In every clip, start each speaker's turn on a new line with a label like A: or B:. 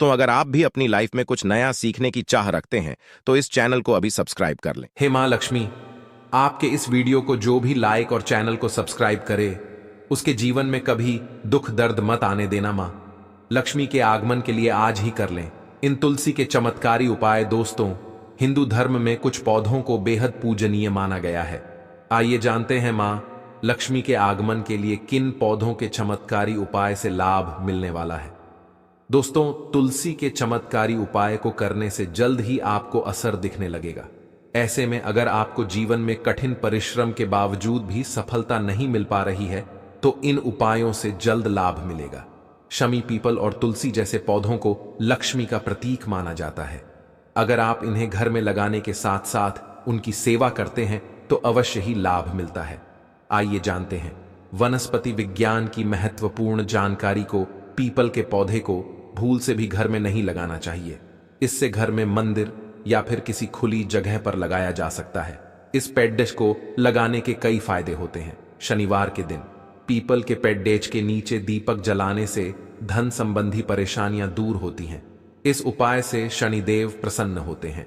A: दोस्तों, अगर आप भी अपनी लाइफ में कुछ नया सीखने की चाह रखते हैं तो इस चैनल को अभी सब्सक्राइब कर लें।
B: हे माँ लक्ष्मी, आपके इस वीडियो को जो भी लाइक और चैनल को सब्सक्राइब करे उसके जीवन में कभी दुख दर्द मत आने देना। माँ लक्ष्मी के आगमन के लिए आज ही कर लें इन तुलसी के चमत्कारी उपाय। दोस्तों, हिंदू धर्म में कुछ पौधों को बेहद पूजनीय माना गया है। आइए जानते हैं माँ लक्ष्मी के आगमन के लिए किन पौधों के चमत्कारी उपाय से लाभ मिलने वाला है। दोस्तों, तुलसी के चमत्कारी उपाय को करने से जल्द ही आपको असर दिखने लगेगा। ऐसे में अगर आपको जीवन में कठिन परिश्रम के बावजूद भी सफलता नहीं मिल पा रही है तो इन उपायों से जल्द लाभ मिलेगा। शमी, पीपल और तुलसी जैसे पौधों को लक्ष्मी का प्रतीक माना जाता है। अगर आप इन्हें घर में लगाने के साथ साथ उनकी सेवा करते हैं तो अवश्य ही लाभ मिलता है। आइए जानते हैं वनस्पति विज्ञान की महत्वपूर्ण जानकारी को। पीपल के पौधे को भूल से भी घर में नहीं लगाना चाहिए। इससे घर में मंदिर या फिर किसी खुली जगह पर लगाया जा सकता है। इस पेट डिश को लगाने के कई फायदे होते हैं। शनिवार के दिन पीपल के पेट डेच के नीचे दीपक जलाने से धन संबंधी परेशानियां दूर होती हैं। इस उपाय से शनिदेव प्रसन्न होते हैं।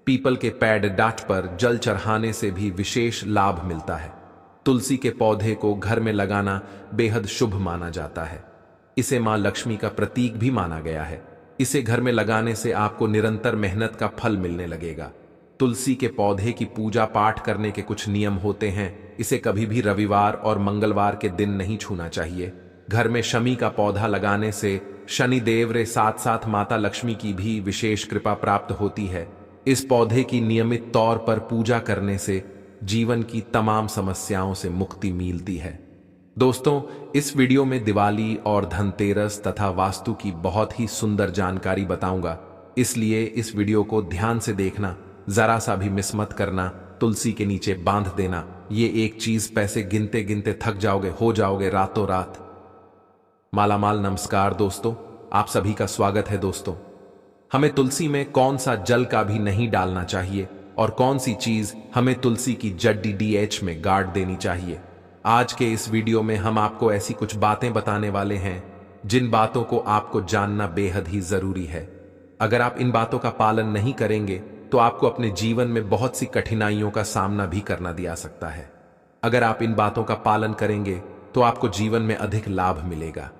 B: पीपल के पेड़ डाठ पर जल चढ़ाने से भी विशेष लाभ मिलता है। तुलसी के पौधे को घर में लगाना बेहद शुभ माना जाता है। इसे मां लक्ष्मी का प्रतीक भी माना गया है। इसे घर में लगाने से आपको निरंतर मेहनत का फल मिलने लगेगा। तुलसी के पौधे की पूजा पाठ करने के कुछ नियम होते हैं। इसे कभी भी रविवार और मंगलवार के दिन नहीं छूना चाहिए। घर में शमी का पौधा लगाने से शनिदेव रे साथ साथ माता लक्ष्मी की भी विशेष कृपा प्राप्त होती है। इस पौधे की नियमित तौर पर पूजा करने से जीवन की तमाम समस्याओं से मुक्ति मिलती है। दोस्तों, इस वीडियो में दिवाली और धनतेरस तथा वास्तु की बहुत ही सुंदर जानकारी बताऊंगा, इसलिए इस वीडियो को ध्यान से देखना, जरा सा भी मिस मत करना। तुलसी के नीचे बांध देना, ये एक चीज पैसे गिनते गिनते थक जाओगे, हो जाओगे रातों रात मालामाल। नमस्कार दोस्तों, आप सभी का स्वागत है। दोस्तों, हमें तुलसी में कौन सा जल का भी नहीं डालना चाहिए और कौन सी चीज हमें तुलसी की जड्डी डीएच में गाड़ देनी चाहिए। आज के इस वीडियो में हम आपको ऐसी कुछ बातें बताने वाले हैं जिन बातों को आपको जानना बेहद ही जरूरी है। अगर आप इन बातों का पालन नहीं करेंगे तो आपको अपने जीवन में बहुत सी कठिनाइयों का सामना भी करना दिया सकता है। अगर आप इन बातों का पालन करेंगे तो आपको जीवन में अधिक लाभ मिलेगा।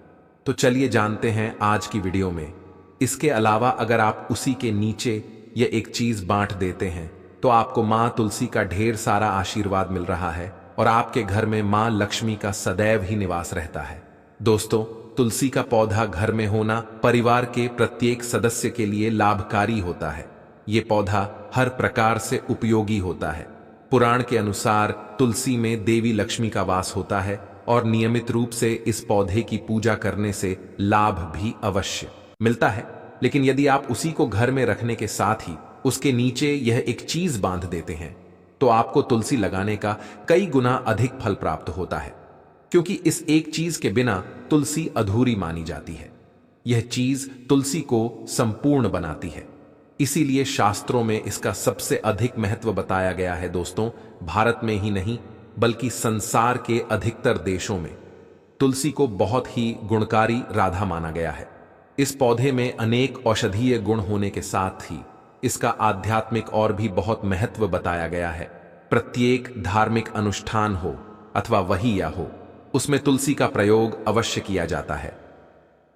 B: तो चलिए जानते हैं आज की वीडियो में। इसके अलावा अगर आप उसी के नीचे ये एक चीज बांट देते हैं तो आपको मां तुलसी का ढेर सारा आशीर्वाद मिल रहा है और आपके घर में मां लक्ष्मी का सदैव ही निवास रहता है। दोस्तों, तुलसी का पौधा घर में होना परिवार के प्रत्येक सदस्य के लिए लाभकारी होता है। ये पौधा हर प्रकार से उपयोगी होता है। पुराण के अनुसार तुलसी में देवी लक्ष्मी का वास होता है और नियमित रूप से इस पौधे की पूजा करने से लाभ भी अवश्य मिलता है। लेकिन यदि आप उसी को घर में रखने के साथ ही उसके नीचे यह एक चीज बांध देते हैं तो आपको तुलसी लगाने का कई गुना अधिक फल प्राप्त होता है, क्योंकि इस एक चीज के बिना तुलसी अधूरी मानी जाती है। यह चीज तुलसी को संपूर्ण बनाती है, इसीलिए शास्त्रों में इसका सबसे अधिक महत्व बताया गया है। दोस्तों, भारत में ही नहीं बल्कि संसार के अधिकतर देशों में तुलसी को बहुत ही गुणकारी राधा माना गया है। इस पौधे में अनेक औषधीय गुण होने के साथ ही इसका आध्यात्मिक और भी बहुत महत्व बताया गया है। प्रत्येक धार्मिक अनुष्ठान हो अथवा वही या हो, उसमें तुलसी का प्रयोग अवश्य किया जाता है।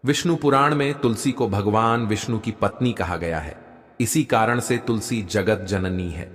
B: विष्णु पुराण में तुलसी को भगवान विष्णु की पत्नी कहा गया है। इसी कारण से तुलसी जगत जननी है।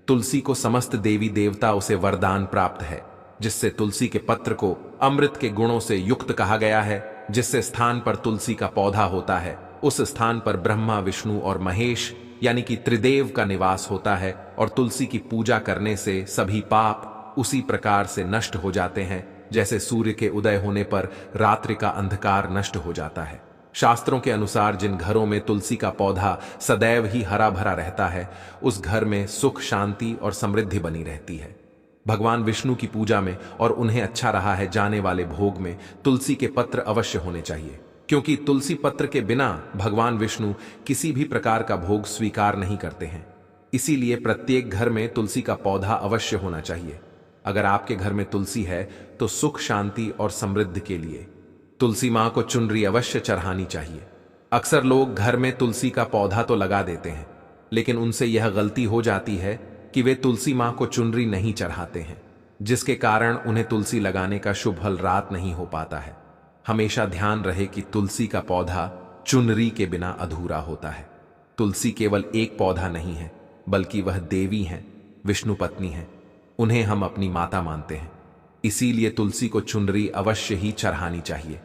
B: तुलसी को समस्त देवी देवता उसे वरदान प्राप्त है, जिससे तुलसी के पत्र को अमृत के गुणों से युक्त कहा गया है। जिससे स्थान पर तुलसी का पौधा होता है उस स्थान पर ब्रह्मा, विष्णु और महेश यानी कि त्रिदेव का निवास होता है। और तुलसी की पूजा करने से सभी पाप उसी प्रकार से नष्ट हो जाते हैं जैसे सूर्य के उदय होने पर रात्रि का अंधकार नष्ट हो जाता है। शास्त्रों के अनुसार जिन घरों में तुलसी का पौधा सदैव ही हरा भरा रहता है उस घर में सुख, शांति और समृद्धि बनी रहती है। भगवान विष्णु की पूजा में और उन्हें अच्छा रहा है जाने वाले भोग में तुलसी के पत्र अवश्य होने चाहिए, क्योंकि तुलसी पत्र के बिना भगवान विष्णु किसी भी प्रकार का भोग स्वीकार नहीं करते हैं। इसीलिए प्रत्येक घर में तुलसी का पौधा अवश्य होना चाहिए। अगर आपके घर में तुलसी है तो सुख, शांति और समृद्धि के लिए तुलसी मां को चुनरी अवश्य चढ़ानी चाहिए। अक्सर लोग घर में तुलसी का पौधा तो लगा देते हैं, लेकिन उनसे यह गलती हो जाती है कि वे तुलसी मां को चुनरी नहीं चढ़ाते हैं, जिसके कारण उन्हें तुलसी लगाने का शुभ फल रात नहीं हो पाता है। हमेशा ध्यान रहे कि तुलसी का पौधा चुनरी के बिना अधूरा होता है। तुलसी केवल एक पौधा नहीं है, बल्कि वह देवी हैं, विष्णु पत्नी हैं। उन्हें हम अपनी माता मानते हैं, इसीलिए तुलसी को चुनरी अवश्य ही चढ़ानी चाहिए।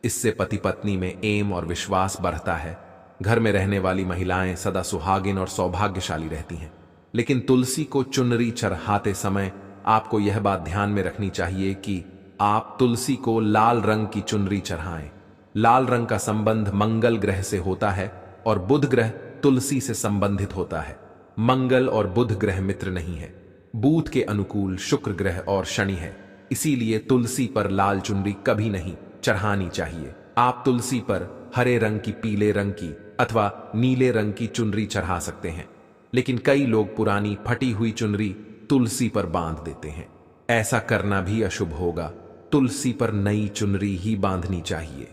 B: इससे पति पत्नी में एम और विश्वास बढ़ता है। घर में रहने वाली महिलाएं सदा सुहागिन और सौभाग्यशाली रहती हैं। लेकिन तुलसी को चुनरी चढ़ाते समय आपको यह बात ध्यान में रखनी चाहिए कि आप तुलसी को लाल रंग की चुनरी चढ़ाएं। लाल रंग का संबंध मंगल ग्रह से होता है और बुध ग्रह तुलसी से संबंधित होता है। मंगल और बुध ग्रह मित्र नहीं है, बुध के अनुकूल शुक्र ग्रह और शनि है। इसीलिए तुलसी पर लाल चुनरी कभी नहीं चढ़ानी चाहिए। आप तुलसी पर हरे रंग की, पीले रंग की अथवा नीले रंग की चुनरी चढ़ा सकते हैं, लेकिन कई लोग पुरानी फटी हुई चुनरी तुलसी पर बांध देते हैं। ऐसा करना भी अशुभ होगा। तुलसी पर नई चुनरी ही बांधनी चाहिए।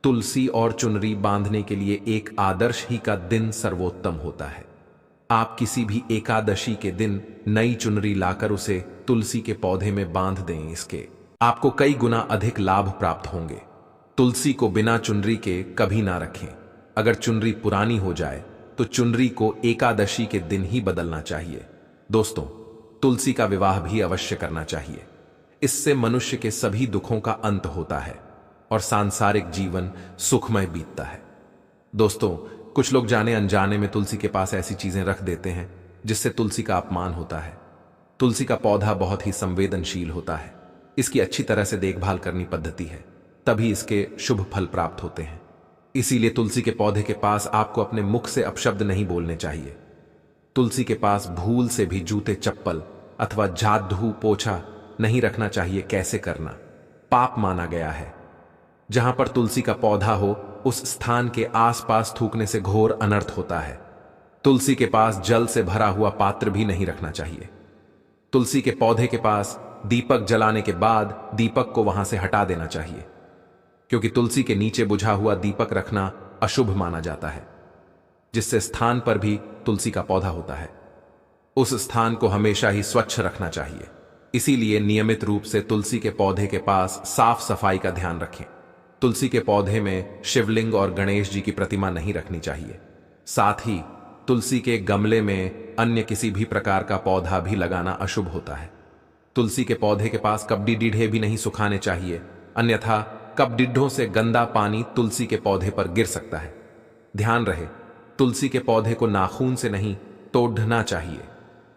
B: तुलसी और चुनरी बांधने के लिए एक आदर्श ही का दिन सर्वोत्तम होता है। आप किसी भी एकादशी के दिन नई चुनरी लाकर उसे तुलसी के पौधे में बांध दें, इसके आपको कई गुना अधिक लाभ प्राप्त होंगे। तुलसी को बिना चुनरी के कभी ना रखें। अगर चुनरी पुरानी हो जाए तो चुनरी को एकादशी के दिन ही बदलना चाहिए। दोस्तों, तुलसी का विवाह भी अवश्य करना चाहिए। इससे मनुष्य के सभी दुखों का अंत होता है और सांसारिक जीवन सुखमय बीतता है। दोस्तों, कुछ लोग जाने अनजाने में तुलसी के पास ऐसी चीजें रख देते हैं जिससे तुलसी का अपमान होता है। तुलसी का पौधा बहुत ही संवेदनशील होता है। इसकी अच्छी तरह से देखभाल करनी पद्धति है, तभी इसके शुभ फल प्राप्त होते हैं। इसीलिए तुलसी के पौधे के पास आपको अपने मुख से अपशब्द नहीं बोलने चाहिए। तुलसी के पास भूल से भी जूते, चप्पल अथवा झाड़ू पोछा नहीं रखना चाहिए। कैसे करना पाप माना गया है। जहां पर तुलसी का पौधा हो उस स्थान के आसपास थूकने से घोर अनर्थ होता है। तुलसी के पास जल से भरा हुआ पात्र भी नहीं रखना चाहिए। तुलसी के पौधे के पास दीपक जलाने के बाद दीपक को वहां से हटा देना चाहिए, क्योंकि तुलसी के नीचे बुझा हुआ दीपक रखना अशुभ माना जाता है। जिससे स्थान पर भी तुलसी का पौधा होता है, उस स्थान को हमेशा ही स्वच्छ रखना चाहिए। इसीलिए नियमित रूप से तुलसी के पौधे के पास साफ सफाई का ध्यान रखें। तुलसी के पौधे में शिवलिंग और गणेश जी की प्रतिमा नहीं रखनी चाहिए। साथ ही तुलसी के गमले में अन्य किसी भी प्रकार का पौधा भी लगाना अशुभ होता है। तुलसी के पौधे के पास कपड़ी डीढ़े भी नहीं सुखाने चाहिए, अन्यथा कपडिड्ढों से गंदा पानी तुलसी के पौधे पर गिर सकता है। ध्यान रहे, तुलसी के पौधे को नाखून से नहीं तोड़ना चाहिए,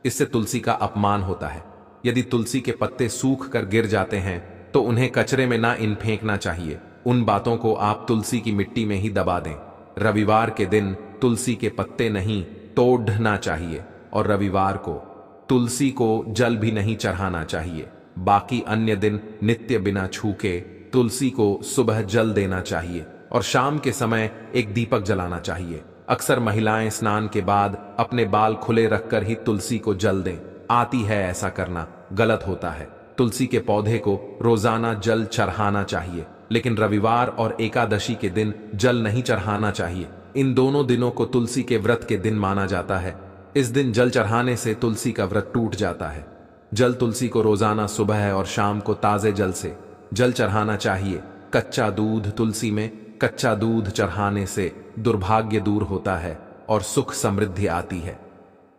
B: इससे तुलसी का अपमान होता है। यदि तुलसी के पत्ते सूख कर गिर जाते हैं तो उन्हें कचरे में ना इन फेंकना चाहिए। उन बातों को आप तुलसी की मिट्टी में ही दबा दें। रविवार के दिन तुलसी के पत्ते नहीं तोड़ना चाहिए और रविवार को तुलसी को जल भी नहीं चढ़ाना चाहिए। बाकी अन्य दिन नित्य बिना छूके तुलसी को सुबह जल देना चाहिए और शाम के समय एक दीपक जलाना चाहिए। अक्सर महिलाएं स्नान के बाद अपने बाल खुले रखकर ही तुलसी को जल दें आती है। ऐसा करना गलत होता है। तुलसी के पौधे को रोजाना जल चढ़ाना चाहिए, लेकिन रविवार और एकादशी के दिन जल नहीं चढ़ाना चाहिए। इन दोनों दिनों को तुलसी के व्रत के दिन माना जाता है। इस दिन जल चढ़ाने से तुलसी का व्रत टूट जाता है। जल तुलसी को रोजाना सुबह और शाम को ताजे जल से जल चढ़ाना चाहिए। कच्चा दूध तुलसी में कच्चा दूध चढ़ाने से दुर्भाग्य दूर होता है और सुख समृद्धि आती है।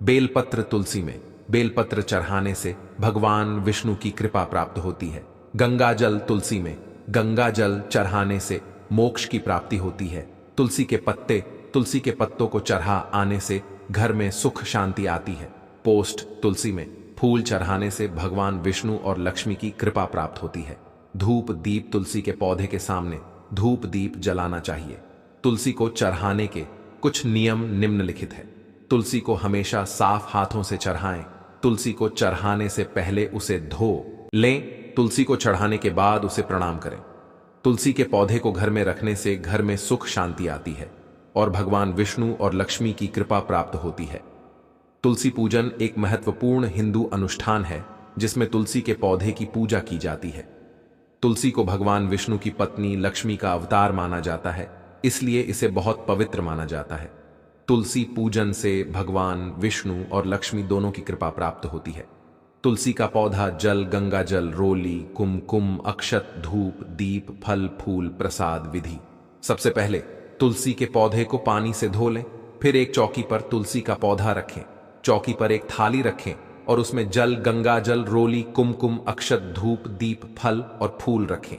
B: बेलपत्र तुलसी में बेलपत्र चढ़ाने से भगवान विष्णु की कृपा प्राप्त होती है। गंगा जल तुलसी में गंगा जल चढ़ाने से मोक्ष की प्राप्ति होती है। तुलसी के पत्तों को चढ़ा आने से घर में सुख शांति आती है। पोस्ट तुलसी में फूल चढ़ाने से भगवान विष्णु और लक्ष्मी की कृपा प्राप्त होती है। धूप दीप तुलसी के पौधे के सामने धूप दीप जलाना चाहिए। तुलसी को चढ़ाने के कुछ नियम निम्नलिखित है। तुलसी को हमेशा साफ हाथों से चढ़ाएं। तुलसी को चढ़ाने से पहले उसे धो लें। तुलसी को चढ़ाने के बाद उसे प्रणाम करें। तुलसी के पौधे को घर में रखने से घर में सुख शांति आती है और भगवान विष्णु और लक्ष्मी की कृपा प्राप्त होती है। तुलसी पूजन एक महत्वपूर्ण हिंदू अनुष्ठान है जिसमें तुलसी के पौधे की पूजा की जाती है। तुलसी को भगवान विष्णु की पत्नी लक्ष्मी का अवतार माना जाता है। इसलिए इसे बहुत पवित्र माना जाता है। तुलसी पूजन से भगवान विष्णु और लक्ष्मी दोनों की कृपा प्राप्त होती है। तुलसी का पौधा जल, गंगा जल, रोली, कुमकुम, अक्षत, धूप, दीप, फल, फूल, प्रसाद विधि। सबसे पहले तुलसी के पौधे को पानी से धो लें, फिर एक चौकी पर तुलसी का पौधा रखें, चौकी पर एक थाली रखें और उसमें जल, गंगा जल, रोली, कुमकुम, अक्षत, धूप, दीप, फल और फूल रखें।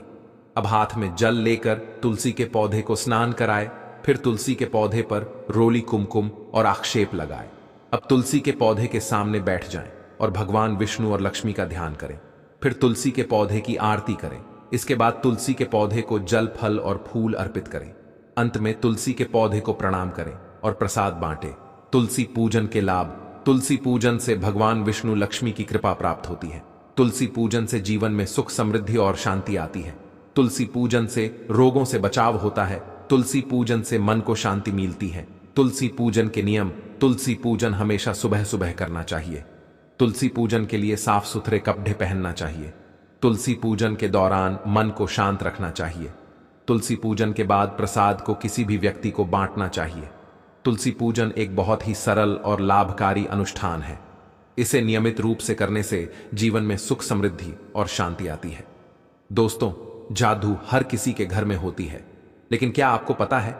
B: अब हाथ में जल लेकर तुलसी के पौधे को स्नान कराएं, फिर तुलसी के पौधे पर रोली, कुमकुम और आक्षेप लगाएं। अब तुलसी के पौधे के सामने बैठ जाएं और भगवान विष्णु और लक्ष्मी का ध्यान करें। फिर तुलसी के पौधे की आरती करें। इसके बाद तुलसी के पौधे को जल, फल और फूल अर्पित करें। अंत में तुलसी के पौधे को प्रणाम करें और प्रसाद बांटें। तुलसी पूजन के लाभ। तुलसी पूजन से भगवान विष्णु लक्ष्मी की कृपा प्राप्त होती है। तुलसी पूजन से जीवन में सुख, समृद्धि और शांति आती है। तुलसी पूजन से रोगों से बचाव होता है। तुलसी पूजन से मन को शांति मिलती है। तुलसी पूजन के नियम। तुलसी पूजन हमेशा सुबह सुबह करना चाहिए। तुलसी पूजन के लिए साफ सुथरे कपड़े पहनना चाहिए। तुलसी पूजन के दौरान मन को शांत रखना चाहिए। तुलसी पूजन के बाद प्रसाद को किसी भी व्यक्ति को बांटना चाहिए। तुलसी पूजन एक बहुत ही सरल और लाभकारी अनुष्ठान है। इसे नियमित रूप से करने से जीवन में सुख, समृद्धि और शांति आती है। दोस्तों, जादू हर किसी के घर में होती है, लेकिन क्या आपको पता है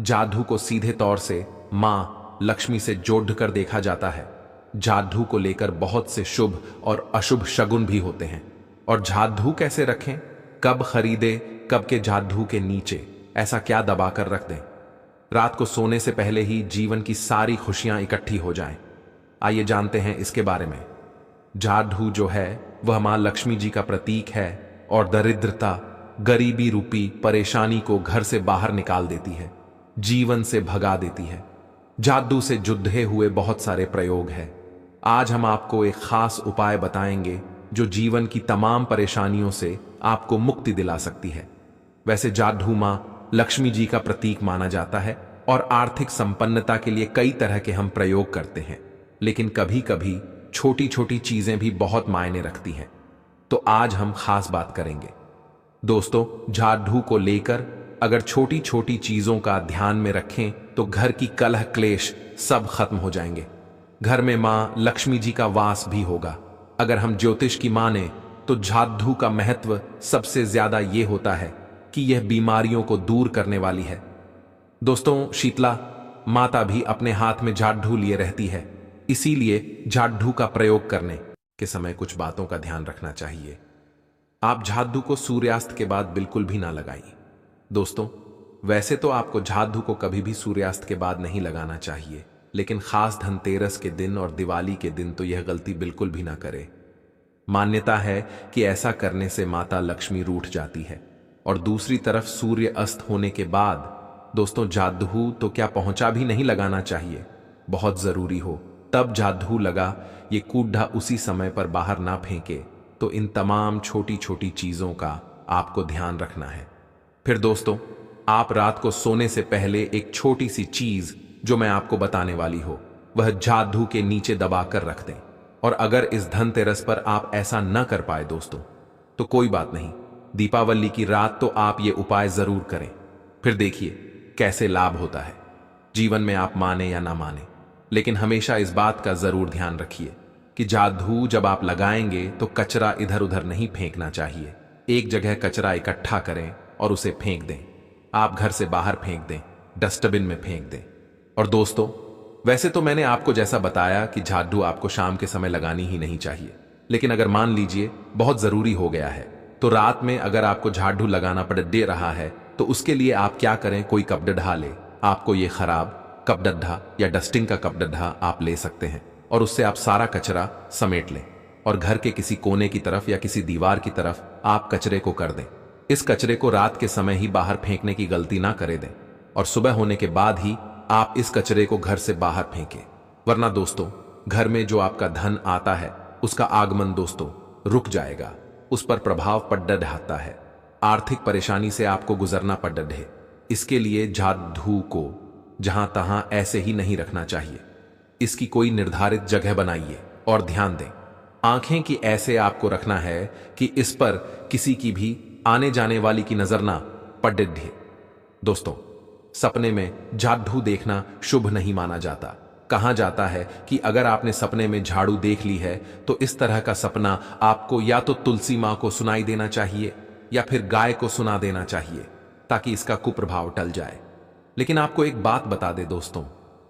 B: जादू को सीधे तौर से मां लक्ष्मी से जोड़कर देखा जाता है। जादू को लेकर बहुत से शुभ और अशुभ शगुन भी होते हैं। और जादू कैसे रखें, कब खरीदे, कब के जादू के नीचे ऐसा क्या दबा कर रख दें रात को सोने से पहले ही जीवन की सारी खुशियां इकट्ठी हो जाएं। आइए जानते हैं इसके बारे में। जादू जो है वह मां लक्ष्मी जी का प्रतीक है और दरिद्रता, गरीबी रूपी परेशानी को घर से बाहर निकाल देती है, जीवन से भगा देती है। जादू से जुड़े हुए बहुत सारे प्रयोग हैं। आज हम आपको एक खास उपाय बताएंगे जो जीवन की तमाम परेशानियों से आपको मुक्ति दिला सकती है। वैसे जादू मां लक्ष्मी जी का प्रतीक माना जाता है और आर्थिक संपन्नता के लिए कई तरह के हम प्रयोग करते हैं, लेकिन कभी कभी छोटी छोटी चीजें भी बहुत मायने रखती हैं। तो आज हम खास बात करेंगे। दोस्तों, जादू को लेकर अगर छोटी छोटी चीजों का ध्यान में रखें तो घर की कलह क्लेश सब खत्म हो जाएंगे। घर में मां लक्ष्मी जी का वास भी होगा। अगर हम ज्योतिष की माने तो जादू का महत्व सबसे ज्यादा यह होता है कि यह बीमारियों को दूर करने वाली है। दोस्तों, शीतला माता भी अपने हाथ में जादू लिए रहती है, इसीलिए जादू का प्रयोग करने के समय कुछ बातों का ध्यान रखना चाहिए। आप जादू को सूर्यास्त के बाद बिल्कुल भी ना लगाइए। दोस्तों, वैसे तो आपको जादू को कभी भी सूर्यास्त के बाद नहीं लगाना चाहिए, लेकिन खास धनतेरस के दिन और दिवाली के दिन तो यह गलती बिल्कुल भी ना करें। मान्यता है कि ऐसा करने से माता लक्ष्मी रूठ जाती है। और दूसरी तरफ सूर्य अस्त होने के बाद दोस्तों जादू तो क्या पहुंचा भी नहीं लगाना चाहिए। बहुत जरूरी हो तब जादू लगा, ये कूड़ा उसी समय पर बाहर ना फेंके। तो इन तमाम छोटी छोटी चीजों का आपको ध्यान रखना है। फिर दोस्तों, आप रात को सोने से पहले एक छोटी सी चीज जो मैं आपको बताने वाली हो वह जादू के नीचे दबाकर रख दें। और अगर इस धनतेरस पर आप ऐसा न कर पाए दोस्तों, तो कोई बात नहीं, दीपावली की रात तो आप ये उपाय जरूर करें। फिर देखिए कैसे लाभ होता है। जीवन में आप माने या ना माने, लेकिन हमेशा इस बात का जरूर ध्यान रखिए कि जादू जब आप लगाएंगे तो कचरा इधर उधर नहीं फेंकना चाहिए। एक जगह कचरा इकट्ठा करें और उसे फेंक दें। आप घर से बाहर फेंक दें, डस्टबिन में फेंक दें। और दोस्तों, वैसे तो मैंने आपको जैसा बताया कि जादू आपको शाम के समय लगानी ही नहीं चाहिए, लेकिन अगर मान लीजिए बहुत जरूरी हो गया है तो रात में अगर आपको जादू लगाना पड़ दे रहा है तो उसके लिए आप क्या करें, कोई कपडढ़ा ले। आपको ये खराब कपडढ़ा या डस्टिंग का कपडढ़ा आप ले सकते हैं और उससे आप सारा कचरा समेट लें और घर के किसी कोने की तरफ या किसी दीवार की तरफ आप कचरे को कर दें। इस कचरे को रात के समय ही बाहर फेंकने की गलती ना करे दें और सुबह होने के बाद ही आप इस कचरे को घर से बाहर फेंकें। वरना दोस्तों, घर में जो आपका धन आता है उसका आगमन दोस्तों रुक जाएगा, उस पर प्रभाव पड़ ढाता है। आर्थिक परेशानी से आपको गुजरना पड़ ढे। इसके लिए जादू को जहां तहां ऐसे ही नहीं रखना चाहिए। इसकी कोई निर्धारित जगह बनाइए और ध्यान दें, आंखें की ऐसे आपको रखना है कि इस पर किसी की भी आने जाने वाली की नजर ना पड़ ढे। दोस्तों, सपने में झाड़ू देखना शुभ नहीं माना जाता। कहा जाता है कि अगर आपने सपने में झाड़ू देख ली है तो इस तरह का सपना आपको या तो तुलसी मां को सुनाई देना चाहिए या फिर गाय को सुना देना चाहिए, ताकि इसका कुप्रभाव टल जाए। लेकिन आपको एक बात बता दे दोस्तों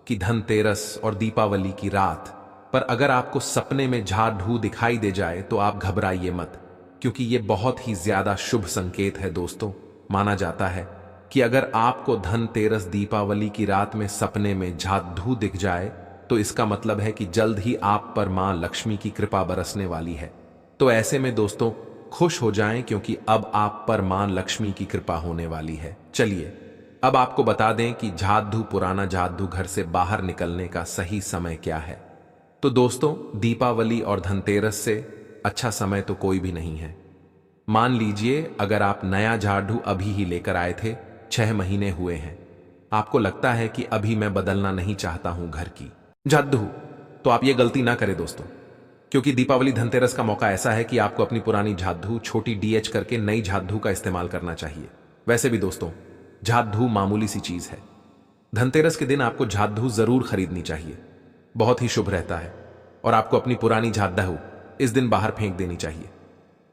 B: कि धनतेरस और दीपावली की रात पर अगर आपको सपने में झाड़ू दिखाई दे जाए तो आप घबराइए मत, क्योंकि यह बहुत ही ज्यादा शुभ संकेत है दोस्तों। माना जाता है कि अगर आपको धनतेरस दीपावली की रात में सपने में झाड़ू दिख जाए तो इसका मतलब है कि जल्द ही आप पर मां लक्ष्मी की कृपा बरसने वाली है। तो ऐसे में दोस्तों खुश हो जाएं, क्योंकि अब आप पर मां लक्ष्मी की कृपा होने वाली है। चलिए अब आपको बता दें कि झाड़ू, पुराना झाड़ू घर से बाहर निकलने का सही समय क्या है। तो दोस्तों दीपावली और धनतेरस से अच्छा समय तो कोई भी नहीं है। मान लीजिए अगर आप नया झाड़ू अभी ही लेकर आए थे, 6 महीने हुए हैं, आपको लगता है कि अभी मैं बदलना नहीं चाहता हूं घर की झाड़ू, तो आप ये गलती ना करें दोस्तों, क्योंकि दीपावली धनतेरस का मौका ऐसा है कि आपको अपनी पुरानी झाड़ू छोटी डीएच करके नई झाड़ू का इस्तेमाल करना चाहिए। वैसे भी दोस्तों झाड़ू मामूली सी चीज है, धनतेरस के दिन आपको झाड़ू जरूर खरीदनी चाहिए, बहुत ही शुभ रहता है, और आपको अपनी पुरानी झाड़ू इस दिन बाहर फेंक देनी चाहिए।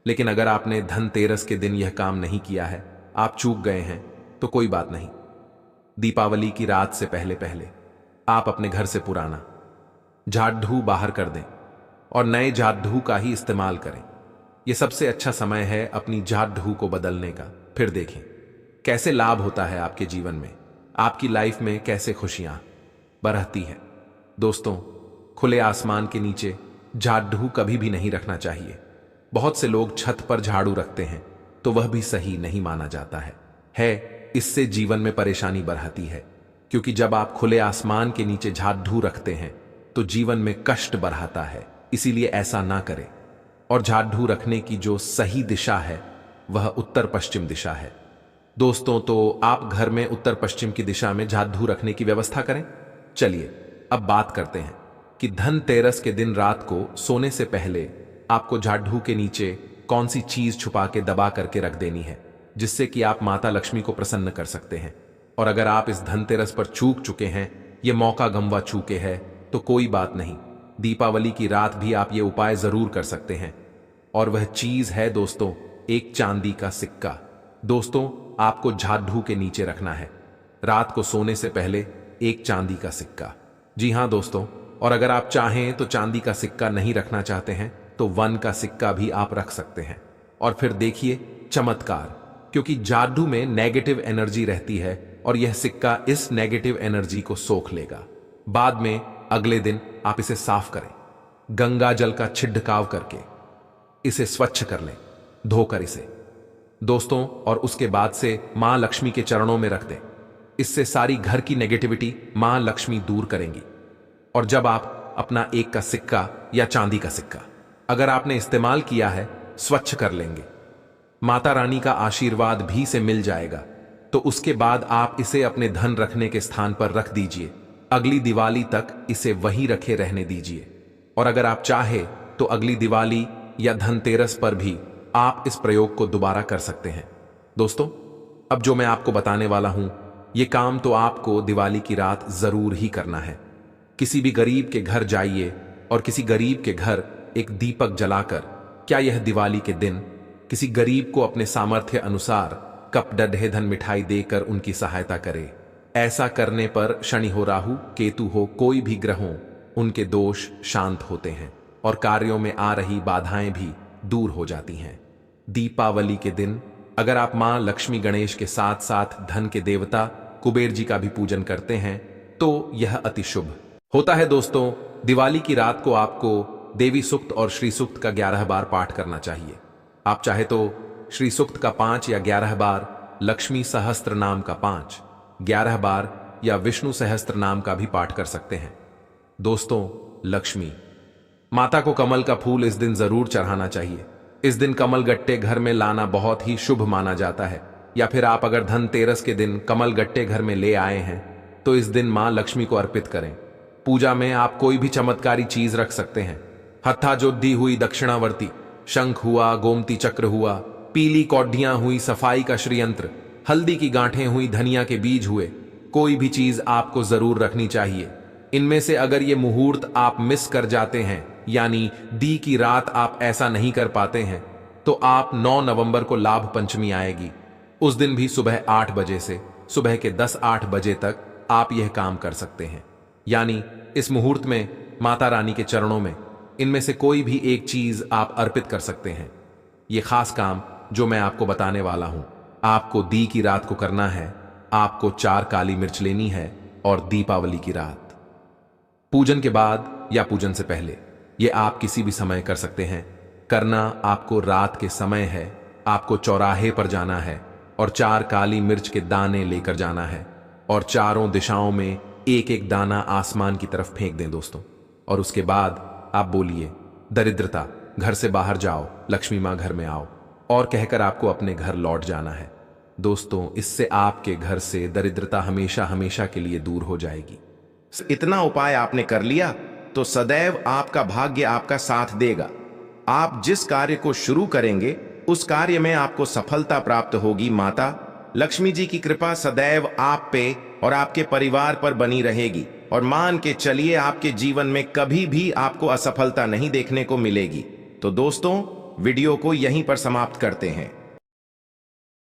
B: लेकिन अगर आपने धनतेरस के दिन यह काम नहीं किया है, आप चूक गए हैं, तो कोई बात नहीं। दीपावली की रात से पहले पहले आप अपने घर से पुराना झाड़ू बाहर कर दें और नए झाड़ू का ही इस्तेमाल करें। यह सबसे अच्छा समय है अपनी झाड़ू को बदलने का। फिर देखें कैसे लाभ होता है आपके जीवन में, आपकी लाइफ में कैसे खुशियां बरहती है। दोस्तों खुले आसमान के नीचे झाड़ू कभी भी नहीं रखना चाहिए। बहुत से लोग छत पर झाड़ू रखते हैं, तो वह भी सही नहीं माना जाता है। इससे जीवन में परेशानी बढ़ती है, क्योंकि जब आप खुले आसमान के नीचे झाड़ू रखते हैं तो जीवन में कष्ट बढ़ता है। इसीलिए ऐसा ना करें। और झाड़ू रखने की जो सही दिशा है वह उत्तर पश्चिम दिशा है दोस्तों। तो आप घर में उत्तर पश्चिम की दिशा में झाड़ू रखने की व्यवस्था करें। चलिए अब बात करते हैं कि धनतेरस के दिन रात को सोने से पहले आपको झाड़ू के नीचे कौन सी चीज छुपा के दबा करके रख देनी है, जिससे कि आप माता लक्ष्मी को प्रसन्न कर सकते हैं। और अगर आप इस धनतेरस पर चूक चुके हैं, ये मौका गंवा चूके हैं, तो कोई बात नहीं, दीपावली की रात भी आप ये उपाय जरूर कर सकते हैं। और वह चीज है दोस्तों एक चांदी का सिक्का। दोस्तों आपको झाड़ू के नीचे रखना है रात को सोने से पहले एक चांदी का सिक्का। जी हां दोस्तों, और अगर आप चाहें तो चांदी का सिक्का नहीं रखना चाहते हैं तो 1 का सिक्का भी आप रख सकते हैं। और फिर देखिए चमत्कार, क्योंकि झाड़ू में नेगेटिव एनर्जी रहती है और यह सिक्का इस नेगेटिव एनर्जी को सोख लेगा। बाद में अगले दिन आप इसे साफ करें, गंगा जल का छिड़काव करके इसे स्वच्छ कर लें, धोकर इसे दोस्तों, और उसके बाद से मां लक्ष्मी के चरणों में रख दें। इससे सारी घर की नेगेटिविटी मां लक्ष्मी दूर करेंगी। और जब आप अपना 1 का सिक्का या चांदी का सिक्का अगर आपने इस्तेमाल किया है स्वच्छ कर लेंगे, माता रानी का आशीर्वाद भी से मिल जाएगा, तो उसके बाद आप इसे अपने धन रखने के स्थान पर रख दीजिए। अगली दिवाली तक इसे वहीं रखे रहने दीजिए। और अगर आप चाहे तो अगली दिवाली या धनतेरस पर भी आप इस प्रयोग को दोबारा कर सकते हैं। दोस्तों अब जो मैं आपको बताने वाला हूं, यह काम तो आपको दिवाली की रात जरूर ही करना है। किसी भी गरीब के घर जाइए और किसी गरीब के घर एक दीपक जलाकर, क्या यह दिवाली के दिन किसी गरीब को अपने सामर्थ्य अनुसार कप डढ़े धन मिठाई देकर उनकी सहायता करें। ऐसा करने पर शनि हो, राहु केतु हो, कोई भी ग्रह हो, उनके दोष शांत होते हैं और कार्यों में आ रही बाधाएं भी दूर हो जाती हैं। दीपावली के दिन अगर आप मां लक्ष्मी गणेश के साथ साथ धन के देवता कुबेर जी का भी पूजन करते हैं तो यह अति शुभ होता है। दोस्तों दिवाली की रात को आपको देवी सूक्त और श्री सूक्त का 11 बार पाठ करना चाहिए। आप चाहे तो श्री सूक्त का 5 या 11 बार, लक्ष्मी सहस्त्र नाम का 5, 11 बार या विष्णु सहस्त्र नाम का भी पाठ कर सकते हैं। दोस्तों लक्ष्मी माता को कमल का फूल इस दिन जरूर चढ़ाना चाहिए। इस दिन कमल गट्टे घर में लाना बहुत ही शुभ माना जाता है। या फिर आप अगर धनतेरस के दिन कमल गट्टे घर में ले आए हैं तो इस दिन मां लक्ष्मी को अर्पित करें। पूजा में आप कोई भी चमत्कारी चीज रख सकते हैं। हत्था जोड़ी हुई दक्षिणावर्ती, शंख हुआ, गोमती चक्र हुआ, पीली कौडियां हुई, सफाई का श्रीयंत्र, हल्दी की गांठें हुई, धनिया के बीज हुए, कोई भी चीज आपको जरूर रखनी चाहिए। इनमें से अगर ये मुहूर्त आप मिस कर जाते हैं, यानी दी की रात आप ऐसा नहीं कर पाते हैं, तो आप 9 नवंबर को लाभ पंचमी आएगी, उस दिन भी सुबह 8 बजे से सुबह के 10-8 बजे तक आप यह काम कर सकते हैं। यानी इस मुहूर्त में माता रानी के चरणों में इनमें से कोई भी एक चीज आप अर्पित कर सकते हैं। यह खास काम जो मैं आपको बताने वाला हूं, आपको दी की रात को करना है। आपको 4 काली मिर्च लेनी है और दीपावली की रात, पूजन के बाद या पूजन से पहले, यह आप किसी भी समय कर सकते हैं। करना आपको रात के समय है। आपको चौराहे पर जाना है और 4 काली मिर्च के दाने लेकर जाना है और चारों दिशाओं में एक एक दाना आसमान की तरफ फेंक दें दोस्तों। और उसके बाद आप बोलिए, दरिद्रता घर से बाहर जाओ, लक्ष्मी मां घर में आओ, और कहकर आपको अपने घर लौट जाना है दोस्तों। इससे आपके घर से दरिद्रता हमेशा हमेशा के लिए दूर हो जाएगी।
A: इतना उपाय आपने कर लिया तो सदैव आपका भाग्य आपका साथ देगा। आप जिस कार्य को शुरू करेंगे उस कार्य में आपको सफलता प्राप्त होगी। माता लक्ष्मी जी की कृपा सदैव आप पे और आपके परिवार पर बनी रहेगी, और मान के चलिए आपके जीवन में कभी भी आपको असफलता नहीं देखने को मिलेगी। तो दोस्तों, वीडियो को यहीं पर समाप्त करते हैं।